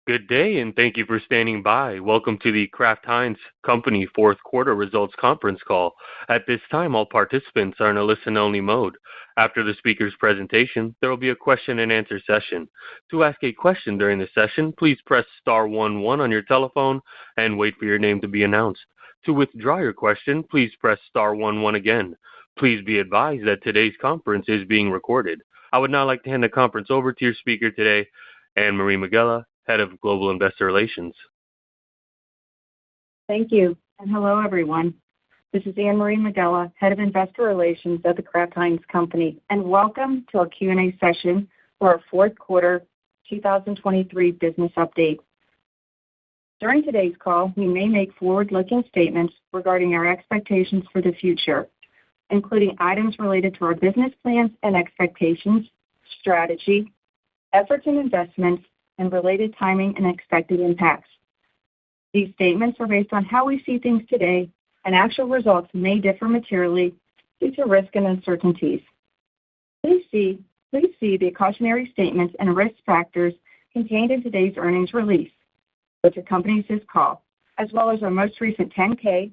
Good day, and thank you for standing by. Welcome to the Kraft Heinz Company fourth quarter results conference call. At this time, all participants are in a listen-only mode. After the speaker's presentation, there will be a question-and-answer session. To ask a question during the session, please press star 11 on your telephone and wait for your name to be announced. To withdraw your question, please press star 11 again. Please be advised that today's conference is being recorded. I would now like to hand the conference over to your speaker today, Anne-Marie Megela, Head of Global Investor Relations. Thank you, and hello, everyone. This is Anne-Marie Megela, Head of Investor Relations at the Kraft Heinz Company, and welcome to our Q&A session for our fourth quarter 2023 business update. During today's call, we may make forward-looking statements regarding our expectations for the future, including items related to our business plans and expectations, strategy, efforts and investments, and related timing and expected impacts. These statements are based on how we see things today, and actual results may differ materially due to risk and uncertainties. Please see the cautionary statements and risk factors contained in today's earnings release, which accompanies this call, as well as our most recent 10-K,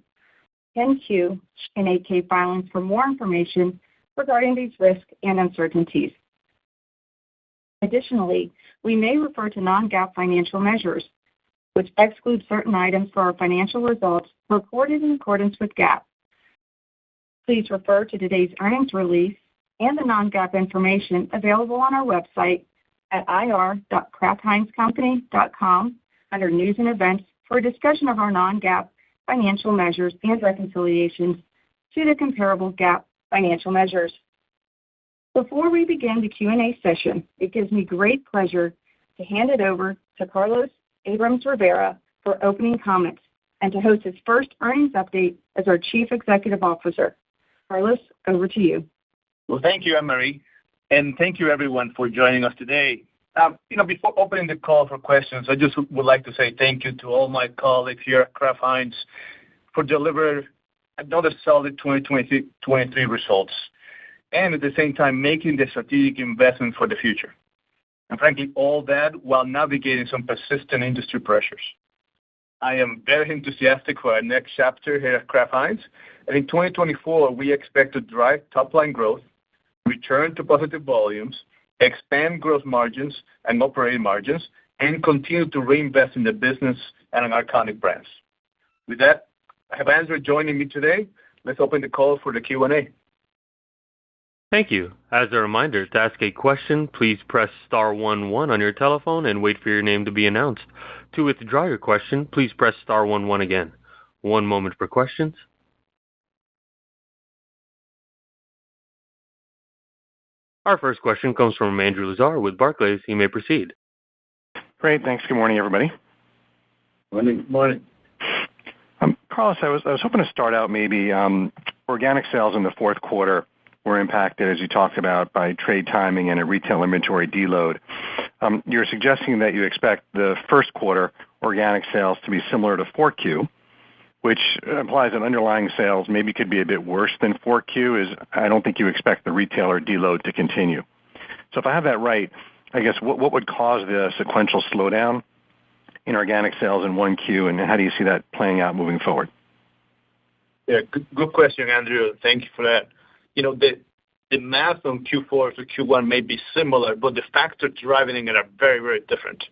10-Q, and 8-K filings for more information regarding these risks and uncertainties. Additionally, we may refer to non-GAAP financial measures, which exclude certain items for our financial results reported in accordance with GAAP. Please refer to today's earnings release and the non-GAAP information available on our website at ir.kraftheinzcompany.com under News and Events for a discussion of our non-GAAP financial measures and reconciliations to the comparable GAAP financial measures. Before we begin the Q&A session, it gives me great pleasure to hand it over to Carlos Abrams-Rivera for opening comments and to host his first earnings update as our Chief Executive Officer. Carlos, over to you. Well, thank you, Anne-Marie, and thank you, everyone, for joining us today. Before opening the call for questions, I just would like to say thank you to all my colleagues here at Kraft Heinz for delivering another solid 2023 results, and at the same time making the strategic investment for the future. And frankly, all that while navigating some persistent industry pressures. I am very enthusiastic for our next chapter here at Kraft Heinz, and in 2024, we expect to drive top-line growth, return to positive volumes, expand gross margins and operating margins, and continue to reinvest in the business and in our iconic brands. With that, I have Andrew joining me today. Let's open the call for the Q&A. Thank you. As a reminder, to ask a question, please press star 11 on your telephone and wait for your name to be announced. To withdraw your question, please press star 11 again. One moment for questions. Our first question comes from Andrew Lazar with Barclays. You may proceed. Great. Thanks. Good morning, everybody. Morning. Carlos, I was hoping to start out maybe organic sales in the fourth quarter were impacted, as you talked about, by trade timing and a retail inventory deload. You're suggesting that you expect the first quarter organic sales to be similar to 4Q, which implies that underlying sales maybe could be a bit worse than 4Q. I don't think you expect the retailer deload to continue. So if I have that right, I guess what would cause the sequential slowdown in organic sales in 1Q, and how do you see that playing out moving forward? Yeah, good question, Andrew. Thank you for that. The math on Q4 to Q1 may be similar, but the factors driving it are very, very different.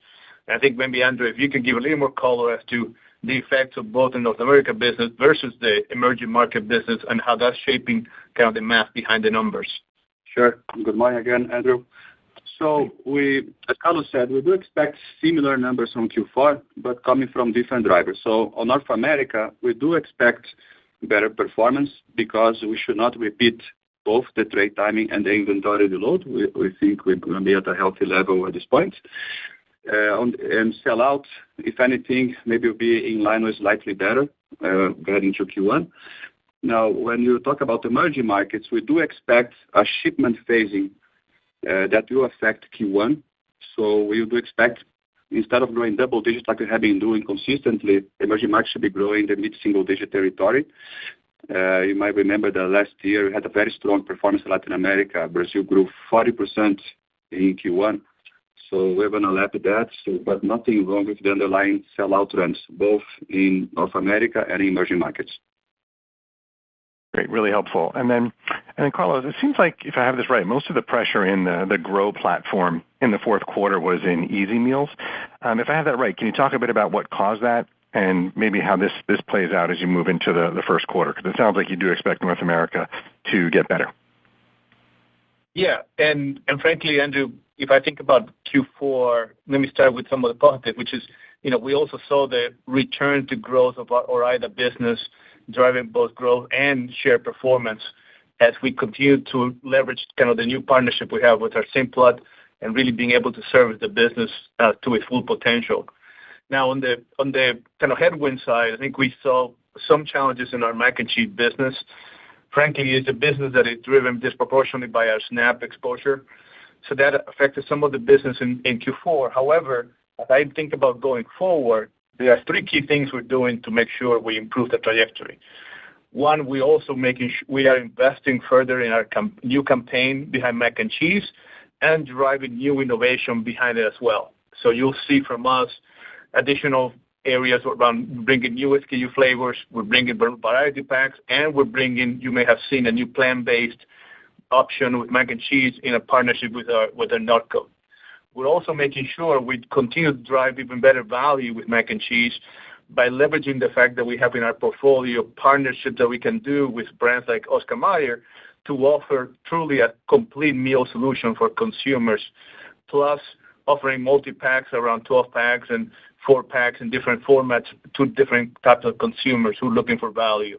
And I think maybe, Andrew, if you could give a little more color as to the effects of both the North America business versus the emerging market business and how that's shaping kind of the math behind the numbers. Sure. Good morning again, Andrew. So as Carlos said, we do expect similar numbers on Q4, but coming from different drivers. So on North America, we do expect better performance because we should not repeat both the trade timing and the inventory deload. We think we're going to be at a healthy level at this point. And sell out, if anything, maybe will be in line with slightly better getting to Q1. Now, when you talk about emerging markets, we do expect a shipment phasing that will affect Q1. So we do expect, instead of growing double digits like we have been doing consistently, emerging markets should be growing the mid-single digit territory. You might remember that last year we had a very strong performance in Latin America. Brazil grew 40% in Q1. So we're going to lap that, but nothing wrong with the underlying sell-out trends, both in North America and emerging markets. Great, really helpful. And then Carlos, it seems like, if I have this right, most of the pressure in the Grow platform in the fourth quarter was in easy meals. If I have that right, can you talk a bit about what caused that and maybe how this plays out as you move into the first quarter? Because it sounds like you do expect North America to get better. Yeah, and frankly, Andrew, if I think about Q4, let me start with some of the positive, which is, we also saw the return to growth of our Ore-Ida business, driving both growth and share performance as we continue to leverage kind of the new partnership we have with our Simplot and really being able to service the business to its full potential. Now, on the kind of headwind side, I think we saw some challenges in our mac and cheese business. Frankly, it's a business that is driven disproportionately by our SNAP exposure. So that affected some of the business in Q4. However, as I think about going forward, there are three key things we're doing to make sure we improve the trajectory. One, we are investing further in our new campaign behind mac and cheese and driving new innovation behind it as well. So you'll see from us additional areas around bringing new SKU flavors, we're bringing variety packs, and we're bringing, you may have seen, a new plant-based option with mac and cheese in a partnership with our Notco. We're also making sure we continue to drive even better value with mac and cheese by leveraging the fact that we have in our portfolio partnerships that we can do with brands like Oscar Mayer to offer truly a complete meal solution for consumers, plus offering multi-packs around 12 packs and 4 packs in different formats to different types of consumers who are looking for value.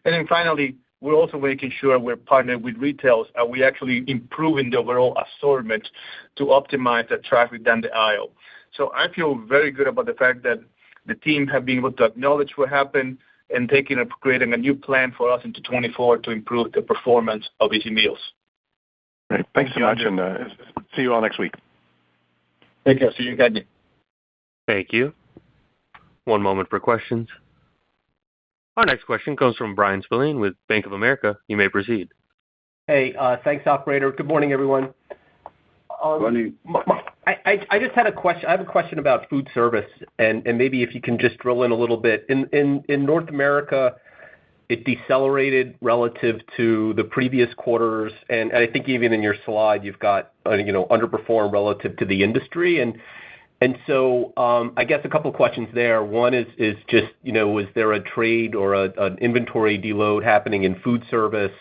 And then finally, we're also making sure we're partnered with retailers and we actually improving the overall assortment to optimize the traffic down the aisle. So I feel very good about the fact that the team have been able to acknowledge what happened and creating a new plan for us into 2024 to improve the performance of Easy Meals. Great. Thanks so much, and see you all next week. Take care. See you again. Thank you. One moment for questions. Our next question comes from Bryan Spillane with Bank of America. You may proceed. Hey, thanks, operator. Good morning, everyone. Good morning. I just had a question. I have a question about food service, and maybe if you can just drill in a little bit. In North America, it decelerated relative to the previous quarters, and I think even in your slide, you've got underperformed relative to the industry. And so I guess a couple of questions there. One is just, was there a trade or an inventory deload happening in food service?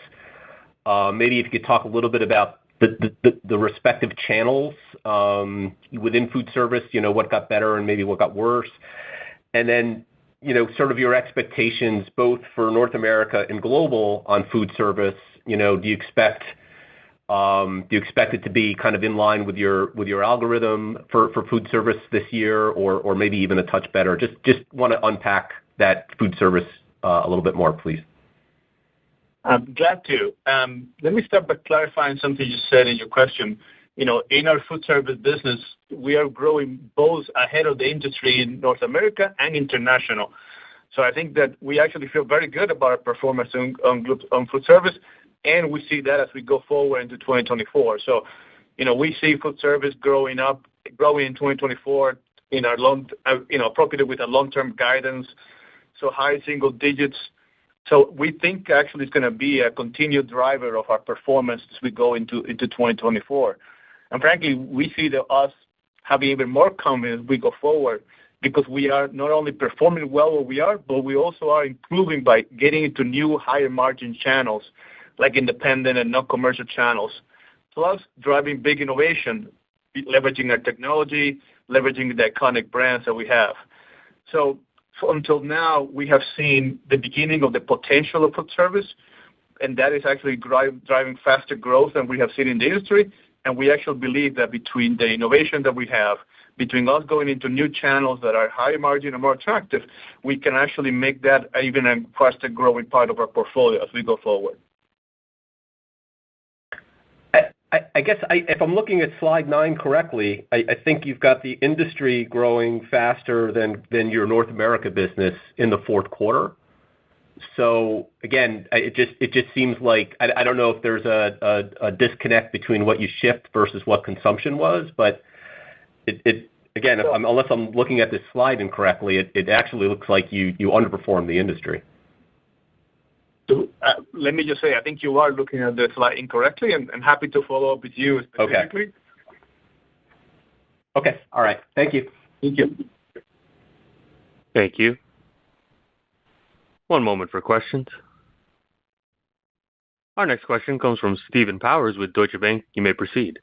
Maybe if you could talk a little bit about the respective channels within food service, what got better and maybe what got worse. And then, sort of your expectations both for North America and global on food service. Do you expect it to be kind of in line with your algorithm for food service this year, or maybe even a touch better? Just want to unpack that food service a little bit more, please. I'm glad to. Let me start by clarifying something you said in your question. In our food service business, we are growing both ahead of the industry in North America and international. So I think that we actually feel very good about our performance on food service, and we see that as we go forward into 2024. So, we see food service growing in 2024 in our appropriate with a long-term guidance, so high single digits. So we think actually it's going to be a continued driver of our performance as we go into 2024. And frankly, we see us having even more confidence as we go forward because we are not only performing well where we are, but we also are improving by getting into new higher margin channels like independent and non-commercial channels, plus driving big innovation, leveraging our technology, leveraging the iconic brands that we have. So until now, we have seen the beginning of the potential of food service, and that is actually driving faster growth than we have seen in the industry. And we actually believe that between the innovation that we have, between us going into new channels that are higher margin and more attractive, we can actually make that even a faster growing part of our portfolio as we go forward. I guess if I'm looking at slide 9 correctly, I think you've got the industry growing faster than your North America business in the fourth quarter. So again, it just seems like I don't know if there's a disconnect between what you shipped versus what consumption was, but it again, unless I'm looking at this slide incorrectly, it actually looks like you underperform the industry. So, let me just say, I think you are looking at the slide incorrectly, and I'm happy to follow up with you specifically. Okay. All right. Thank you. Thank you. Thank you. One moment for questions. Our next question comes from Stephen Powers with Deutsche Bank. You may proceed.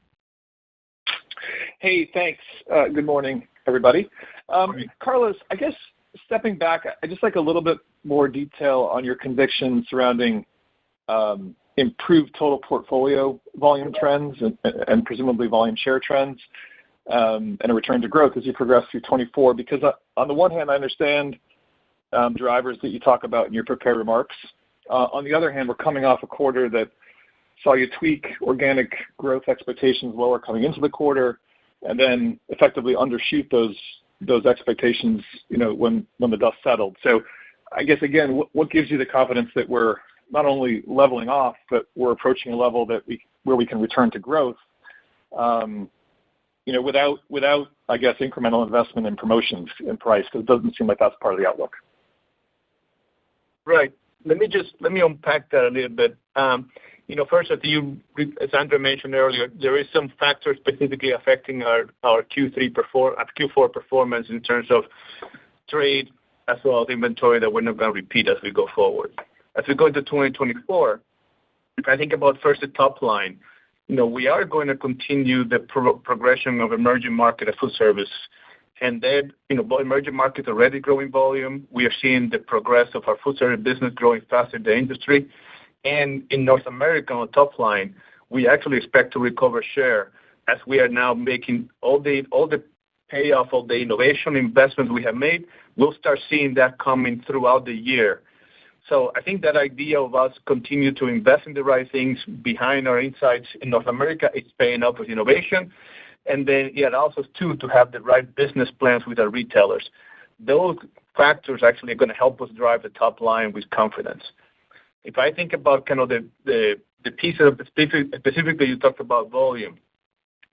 Hey, thanks. Good morning, everybody. Carlos, I guess stepping back, I'd just like a little bit more detail on your conviction surrounding improved total portfolio volume trends and presumably volume share trends, and a return to growth as you progress through 24. Because on the one hand, I understand drivers that you talk about in your prepared remarks. On the other hand, we're coming off a quarter that saw you tweak organic growth expectations lower coming into the quarter, and then effectively undershoot those expectations, when the dust settled. So, I guess again, what gives you the confidence that we're not only leveling off, but we're approaching a level where we can return to growth, without I guess incremental investment in promotions in price, because it doesn't seem like that's part of the outlook. Right. Let me unpack that a little bit. First, as Andre mentioned earlier, there is some factors specifically affecting our Q4 performance in terms of trade as well as inventory that we're not going to repeat as we go forward. As we go into 2024, if I think about first the top line, we are going to continue the progression of emerging market and food service. And then, emerging markets are already growing volume. We are seeing the progress of our food service business growing faster than the industry. And in North America, on the top line, we actually expect to recover share as we are now making all the payoff of the innovation investments we have made. We'll start seeing that coming throughout the year. So I think that idea of us continue to invest in the right things behind our insights in North America, it's paying off with innovation. And then it allows us, too, to have the right business plans with our retailers. Those factors actually are going to help us drive the top line with confidence. If I think about kind of the pieces, specifically you talked about volume.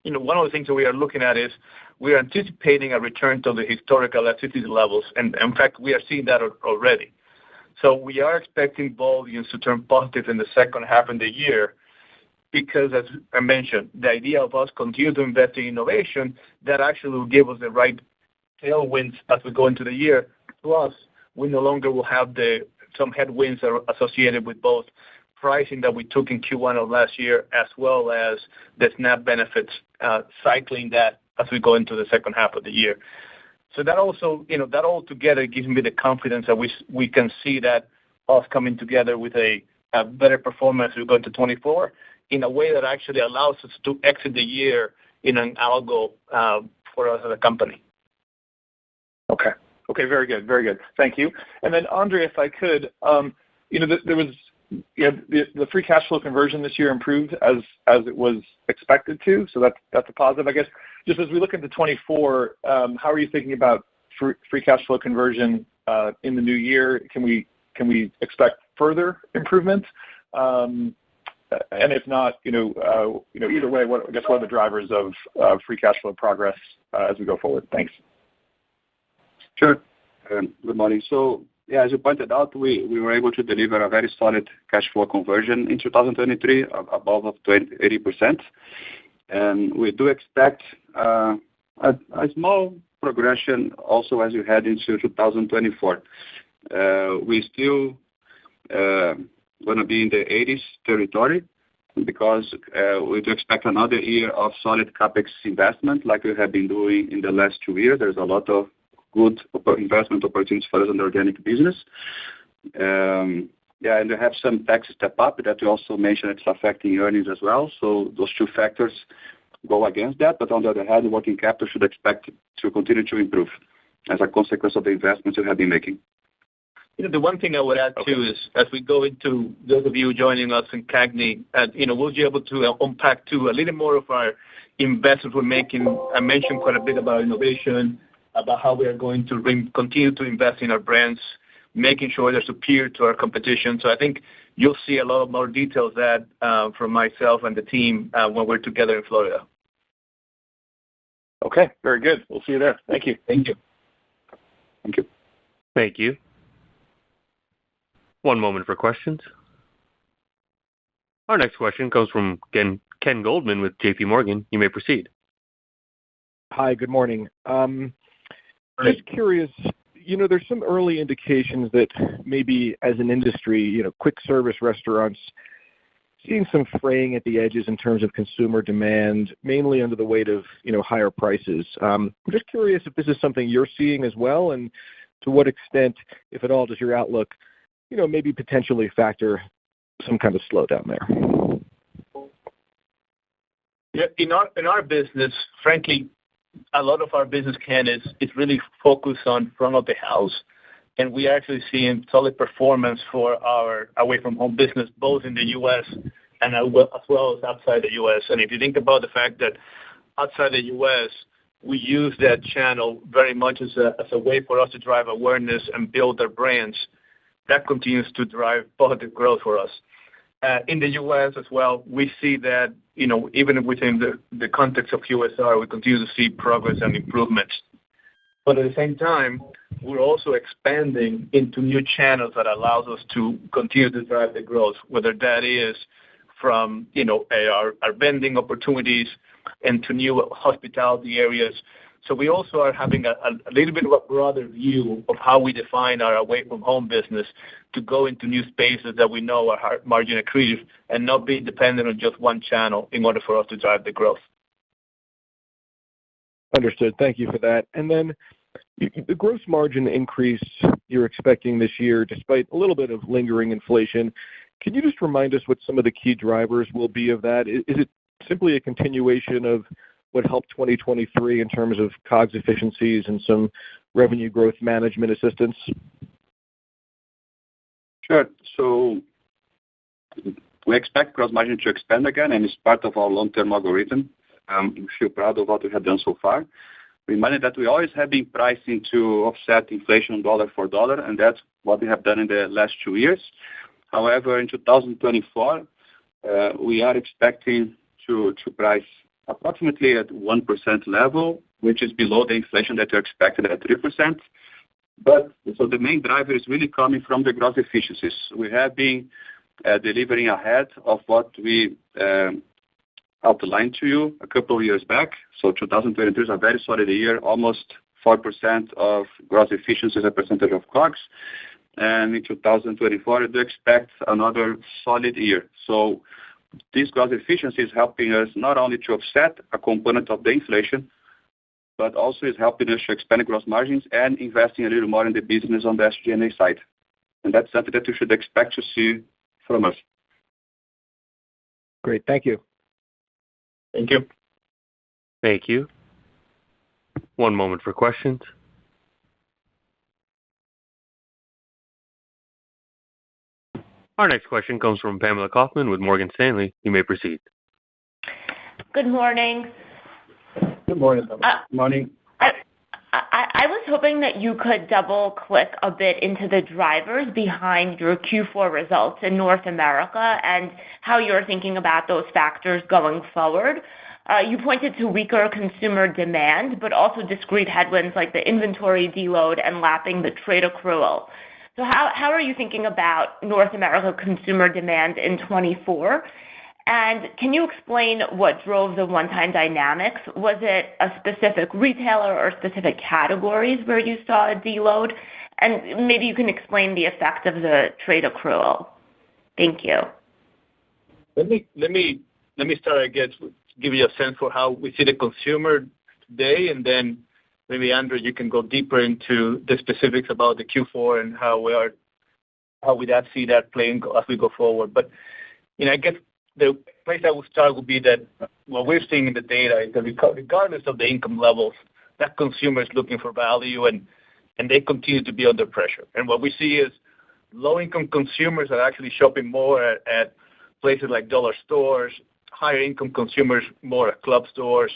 One of the things that we are looking at is we are anticipating a return to the historical elasticity levels. And in fact, we are seeing that already. So we are expecting volumes to turn positive in the second half of the year, because, as I mentioned, the idea of us continue to invest in innovation, that actually will give us the right tailwinds as we go into the year. Plus, we no longer will have some headwinds that are associated with both pricing that we took in Q1 of last year, as well as the SNAP benefits, cycling that as we go into the second half of the year. So that also, that all together gives me the confidence that we can see that us coming together with a better performance as we go into 24 in a way that actually allows us to exit the year in an algo for us as a company. Okay. Very good. Very good. Thank you. And then, Andre, if I could, there was the free cash flow conversion this year improved as it was expected to. So that's a positive, I guess. Just as we look into 24, how are you thinking about free cash flow conversion in the new year? Can we expect further improvement? And if not, either way, what are the drivers of free cash flow progress as we go forward? Thanks. Sure. Good morning. So, as you pointed out, we were able to deliver a very solid cash flow conversion in 2023, above 80%. And we do expect a small progression also as you head into 2024. We still going to be in the 80s territory, because we do expect another year of solid CapEx investment like we have been doing in the last 2 years. There's a lot of good investment opportunities for us in the organic business. And we have some tax step up that you also mentioned, it's affecting earnings as well. So those two factors go against that. But on the other hand, working capital should expect to continue to improve as a consequence of the investments we have been making. The one thing I would add, too, is as we go into those of you joining us in CAGNY, we'll be able to unpack, too, a little more of our investments we're making. I mentioned quite a bit about innovation, about how we are going to continue to invest in our brands, making sure they're superior to our competition. So I think you'll see a lot more details that from myself and the team when we're together in Florida. Okay, very good. We'll see you there. Thank you. Thank you. Thank you. Thank you. One moment for questions. Our next question comes from Ken Goldman with JP Morgan. You may proceed. Hi, good morning. Just curious, there's some early indications that maybe as an industry, quick service restaurants seeing some fraying at the edges in terms of consumer demand, mainly under the weight of, higher prices. I'm just curious if this is something you're seeing as well, and to what extent, if at all, does your outlook, maybe potentially factor some kind of slowdown there? Yeah, in our business, frankly, a lot of our business, Ken, is really focused on front of the house, and we are actually seeing solid performance for our away from home business, both in the U.S. and as well as outside the U.S. And if you think about the fact that outside the U.S., we use that channel very much as a way for us to drive awareness and build our brands, that continues to drive positive growth for us. In the U.S. as well, we see that, even within the context of QSR, we continue to see progress and improvements. But at the same time, we're also expanding into new channels that allows us to continue to drive the growth, whether that is from, our vending opportunities into new hospitality areas. So we also are having a little bit of a broader view of how we define our away from home business to go into new spaces that we know are margin accretive and not be dependent on just one channel in order for us to drive the growth. Understood. Thank you for that. And then the gross margin increase you're expecting this year, despite a little bit of lingering inflation, can you just remind us what some of the key drivers will be of that? Is it simply a continuation of what helped 2023 in terms of COGS efficiencies and some revenue growth management assistance? Sure. So we expect gross margin to expand again, and it's part of our long-term algorithm. We feel proud of what we have done so far. Reminded that we always have been pricing to offset inflation dollar for dollar, and that's what we have done in the last 2 years. However, in 2024, we are expecting to price approximately at 1% level, which is below the inflation that you expected at 3%. But so the main driver is really coming from the gross efficiencies. We have been delivering ahead of what we outlined to you a couple of years back. So 2023 is a very solid year, almost 4% of gross efficiency as a percentage of COGS. And in 2024, we do expect another solid year. So this gross efficiency is helping us not only to offset a component of the inflation, but also is helping us to expand gross margins and investing a little more in the business on the SG&A side. And that's something that you should expect to see from us. Great. Thank you. Thank you. Thank you. One moment for questions. Our next question comes from Pamela Kaufman with Morgan Stanley. You may proceed. Good morning. Good morning, Pamela. Good morning. I was hoping that you could double-click a bit into the drivers behind your Q4 results in North America and how you're thinking about those factors going forward. You pointed to weaker consumer demand, but also discrete headwinds like the inventory deload and lapping the trade accrual. So how are you thinking about North America consumer demand in 2024? And can you explain what drove the one-time dynamics? Was it a specific retailer or specific categories where you saw a deload? And maybe you can explain the effect of the trade accrual. Thank you. Let me start, I guess, give you a sense for how we see the consumer today, and then maybe, Andrew, you can go deeper into the specifics about the Q4 and how we see that playing as we go forward. But, I guess the place I would start would be that what we're seeing in the data is that regardless of the income levels, that consumer is looking for value, and they continue to be under pressure. And what we see is low-income consumers are actually shopping more at places like dollar stores, higher-income consumers more at club stores.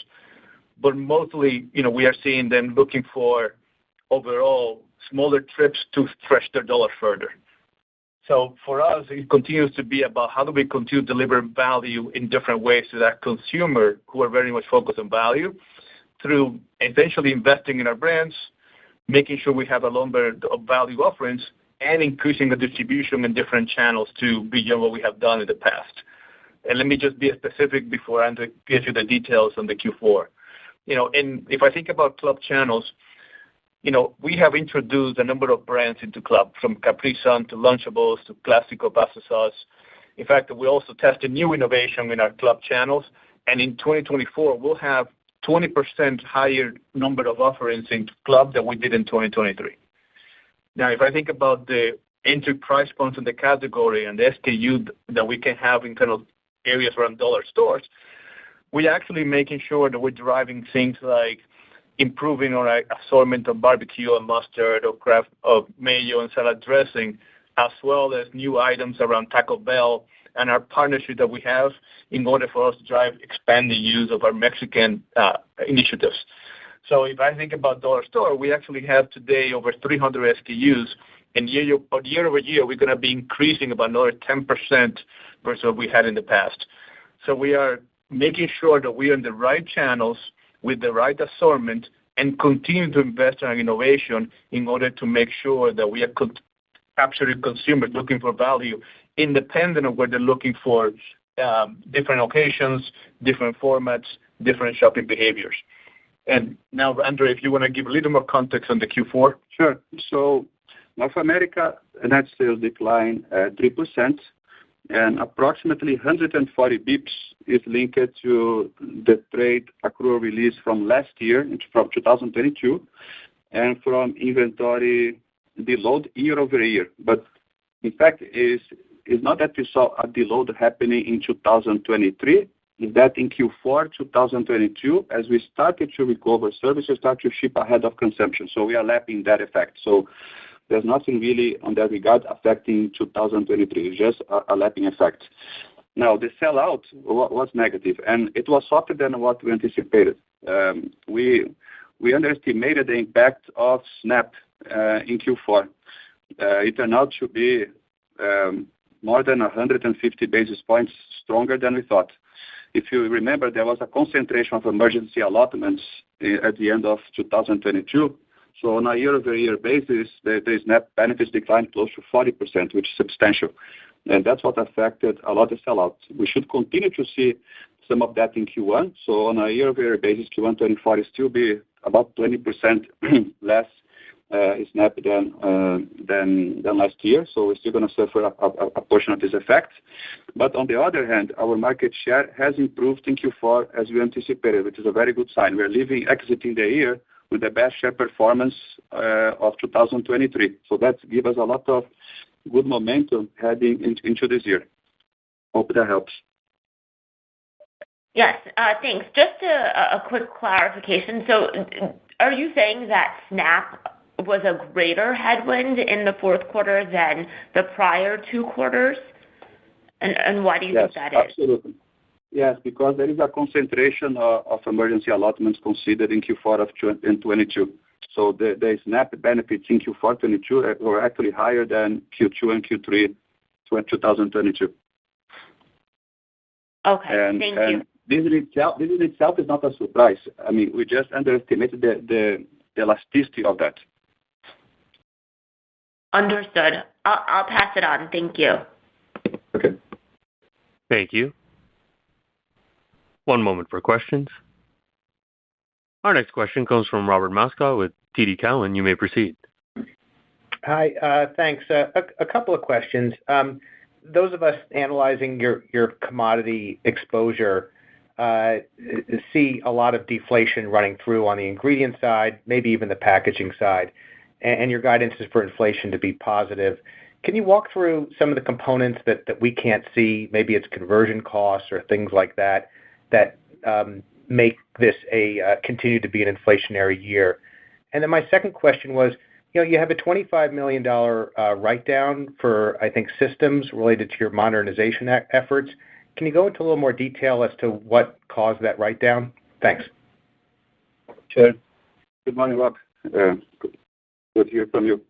But mostly, we are seeing them looking for overall smaller trips to stretch their dollar further. So for us, it continues to be about how do we continue to deliver value in different ways to that consumer who are very much focused on value. through essentially investing in our brands, making sure we have a number of value offerings, and increasing the distribution in different channels to beyond what we have done in the past. And let me just be specific before Andrew gives you the details on the Q4. And if I think about club channels, we have introduced a number of brands into club, from Capri Sun to Lunchables to Classico pasta sauce. In fact, we also tested new innovation in our club channels, and in 2024, we'll have 20% higher number of offerings in club than we did in 2023. Now, if I think about the entry price points in the category and the SKU that we can have in kind of areas around dollar stores, we're actually making sure that we're driving things like improving our assortment of barbecue and mustard or craft of mayo and salad dressing, as well as new items around Taco Bell and our partnership that we have in order for us to drive expanding use of our Mexican initiatives. So if I think about dollar store, we actually have today over 300 SKUs, and year over year, we're going to be increasing about another 10% versus what we had in the past. So we are making sure that we are in the right channels with the right assortment and continue to invest in our innovation in order to make sure that we are capturing consumers looking for value, independent of where they're looking for different occasions, different formats, different shopping behaviors. And now, Andrew, if you want to give a little more context on the Q4. Sure. So North America net sales declined 3%, and approximately 140 bips is linked to the trade accrual release from last year, from 2022, and from inventory deload year over year. But in fact, it's not that we saw a deload happening in 2023. Is that in Q4 2022, as we started to recover services, start to ship ahead of consumption. So we are lapping that effect. So there's nothing really on that regard affecting 2023. It's just a lapping effect. Now, the sellout was negative, and it was softer than what we anticipated. We underestimated the impact of SNAP in Q4. It turned out to be more than 150 basis points stronger than we thought. If you remember, there was a concentration of emergency allotments at the end of 2022. So on a year-over-year basis, the SNAP benefits declined close to 40%, which is substantial. And that's what affected a lot of sellout. We should continue to see some of that in Q1. So on a year-over-year basis, Q1 2024 is still be about 20% less SNAP than last year. So we're still going to suffer a portion of this effect. But on the other hand, our market share has improved in Q4 as we anticipated, which is a very good sign. We're exiting the year with the best share performance of 2023. So that gives us a lot of good momentum heading into this year. Hope that helps. Yes, thanks. Just a quick clarification. So are you saying that SNAP was a greater headwind in the fourth quarter than the prior two quarters? And why do you think that is? Absolutely. Yes, because there is a concentration of emergency allotments considered in Q4 of 2022. So the SNAP benefits in Q4 2022 were actually higher than Q2 and Q3 2022. Okay, thank you. This in itself is not a surprise. I mean, we just underestimated the elasticity of that. Understood. I'll pass it on. Thank you. Okay. Thank you. One moment for questions. Our next question comes from Robert Moskow with TD Cowen. You may proceed. Hi, thanks. A couple of questions. Those of us analyzing your commodity exposure see a lot of deflation running through on the ingredient side, maybe even the packaging side, and your guidance is for inflation to be positive. Can you walk through some of the components that we can't see? Maybe it's conversion costs or things like that make this continue to be an inflationary year. And then my second question was, you have a $25 million write-down for, I think, systems related to your modernization efforts. Can you go into a little more detail as to what caused that write-down? Thanks. Sure. Good morning, Rob. Good to hear from you.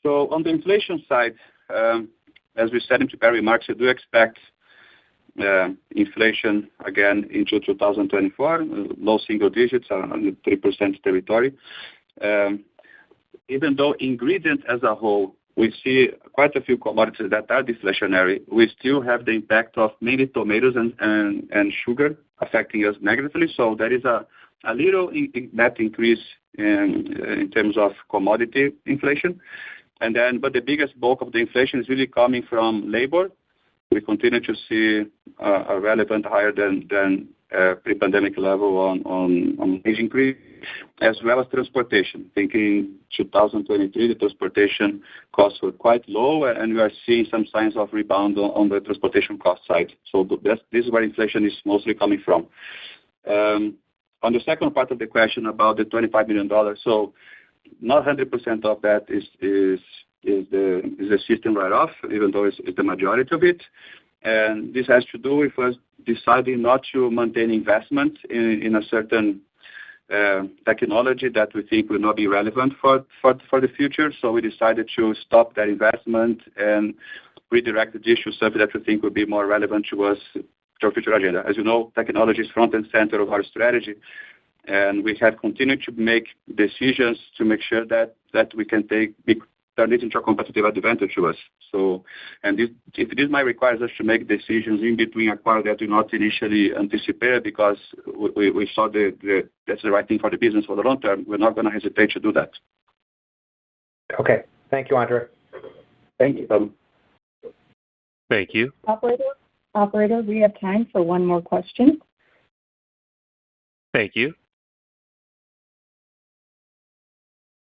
So on the inflation side, as we said in prepared remarks, we do expect inflation again into 2024, low single digits, on the 3% territory. Even though ingredients as a whole, we see quite a few commodities that are deflationary, we still have the impact of mainly tomatoes and sugar affecting us negatively. So there is a little net increase in terms of commodity inflation. But the biggest bulk of the inflation is really coming from labor. We continue to see a relevant higher than pre-pandemic level on wage increase, as well as transportation. Thinking 2023, the transportation costs were quite low, and we are seeing some signs of rebound on the transportation cost side. So this is where inflation is mostly coming from. On the second part of the question about the $25 million, so not 100% of that is the system write-off, even though it's the majority of it. And this has to do with us deciding not to maintain investment in a certain technology that we think will not be relevant for the future. So we decided to stop that investment and redirect the issue something that we think will be more relevant to us, to our future agenda. As you know, technology is front and center of our strategy, and we have continued to make decisions to make sure that we can turn it into a competitive advantage to us. So, and this might require us to make decisions in between acquire that we not initially anticipated because we saw that's the right thing for the business for the long term. We're not going to hesitate to do that. Okay. Thank you, Andre. Thank you. Thank you. Operator, we have time for one more question. Thank you.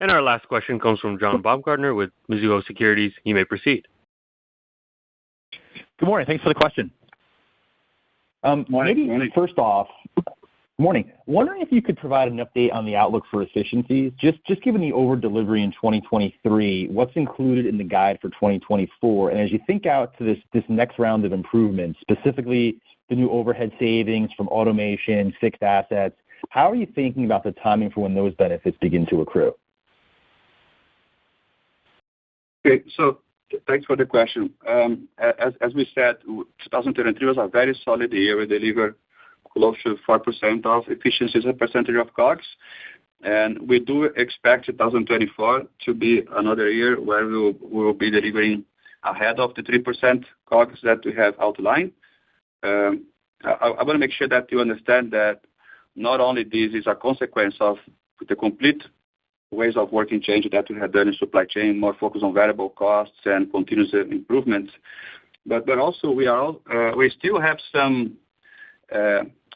And our last question comes from John Baumgartner with Mizuho Securities. You may proceed. Good morning. Thanks for the question. Morning. First off, morning. Wondering if you could provide an update on the outlook for efficiencies. Just given the over delivery in 2023, what's included in the guide for 2024? And as you think out to this next round of improvements, specifically the new overhead savings from automation, fixed assets, how are you thinking about the timing for when those benefits begin to accrue? Okay, so thanks for the question. As we said, 2023 was a very solid year. We delivered close to 4% of efficiencies as a percentage of COGS. And we do expect 2024 to be another year where we will be delivering ahead of the 3% COGS that we have outlined. I want to make sure that you understand that not only this is a consequence of the complete ways of working change that we have done in supply chain, more focus on variable costs and continuous improvements, but also we still have some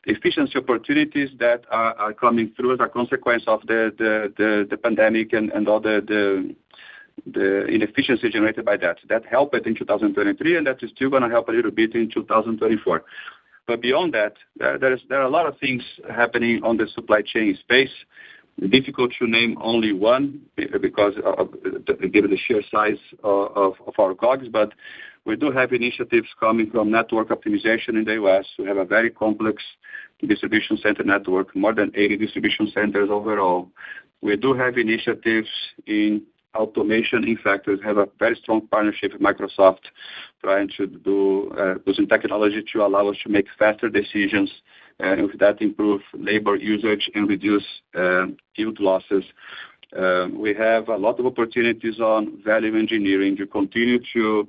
efficiency opportunities that are coming through as a consequence of the pandemic and all the inefficiency generated by that. That helped in 2023, and that is still going to help a little bit in 2024. But beyond that, there are a lot of things happening on the supply chain space. Difficult to name only one because given the sheer size of our COGS, but we do have initiatives coming from network optimization in the U.S. We have a very complex distribution center network, more than 80 distribution centers overall. We do have initiatives in automation. In fact, we have a very strong partnership with Microsoft trying to do using technology to allow us to make faster decisions and with that improve labor usage and reduce yield losses. We have a lot of opportunities on value engineering to continue to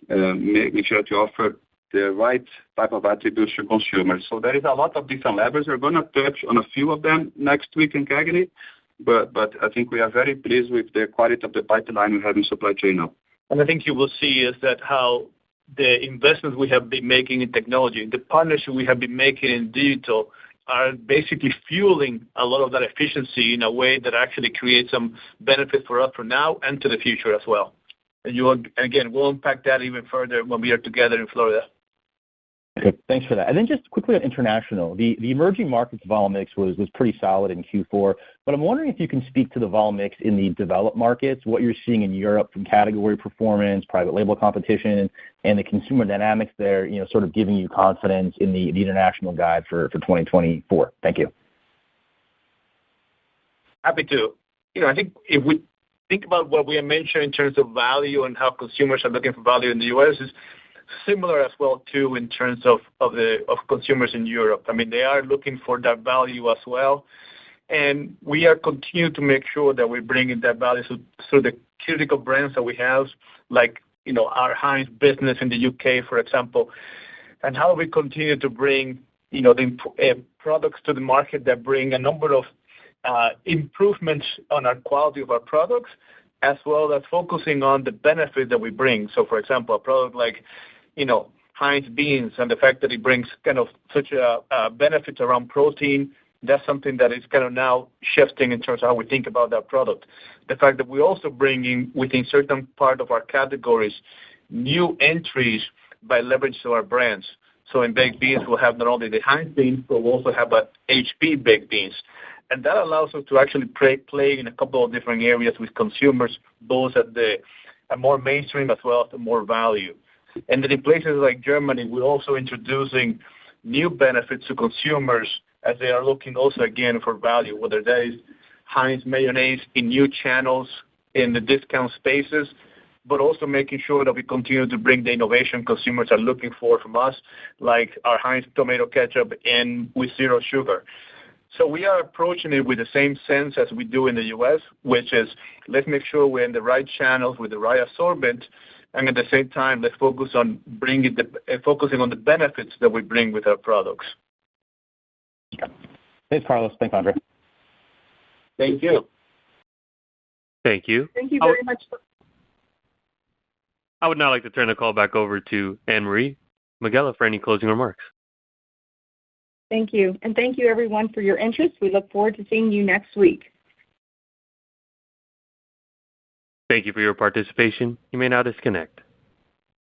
make sure to offer the right type of attributes to consumers. So there is a lot of different levers. We're going to touch on a few of them next week in CAGNY, but I think we are very pleased with the quality of the pipeline we have in supply chain now. And I think you will see is that how the investments we have been making in technology, the partnership we have been making in digital are basically fueling a lot of that efficiency in a way that actually creates some benefit for us for now and to the future as well. And again, we'll unpack that even further when we are together in Florida. Okay, thanks for that. And then just quickly on international, the emerging markets vol mix was pretty solid in Q4, but I'm wondering if you can speak to the vol mix in the developed markets, what you're seeing in Europe from category performance, private label competition, and the consumer dynamics there, sort of giving you confidence in the international guide for 2024. Thank you. Happy to. I think if we think about what we have mentioned in terms of value and how consumers are looking for value in the U.S. is similar as well too in terms of consumers in Europe. I mean, they are looking for that value as well, and we are continuing to make sure that we're bringing that value through the critical brands that we have, like our Heinz business in the UK, for example, and how we continue to bring the products to the market that bring a number of improvements on our quality of our products, as well as focusing on the benefit that we bring. So, for example, a product like Heinz beans and the fact that it brings kind of such a benefits around protein, that's something that is kind of now shifting in terms of how we think about that product. The fact that we're also bringing within certain part of our categories new entries by leveraging our brands. So in baked beans, we'll have not only the Heinz beans, but we'll also have HP baked beans. And that allows us to actually play in a couple of different areas with consumers, both at the more mainstream as well as the more value. And then in places like Germany, we're also introducing new benefits to consumers as they are looking also again for value, whether that is Heinz mayonnaise in new channels in the discount spaces, but also making sure that we continue to bring the innovation consumers are looking for from us, like our Heinz tomato ketchup and with zero sugar. So we are approaching it with the same sense as we do in the U.S., which is let's make sure we're in the right channels with the right assortment, and at the same time, let's focus on focusing on the benefits that we bring with our products. Thanks, Carlos. Thanks, Andre. Thank you. Thank you. Thank you very much. I would now like to turn the call back over to Anne-Marie Megela for any closing remarks. Thank you. And thank you, everyone, for your interest. We look forward to seeing you next week. Thank you for your participation. You may now disconnect.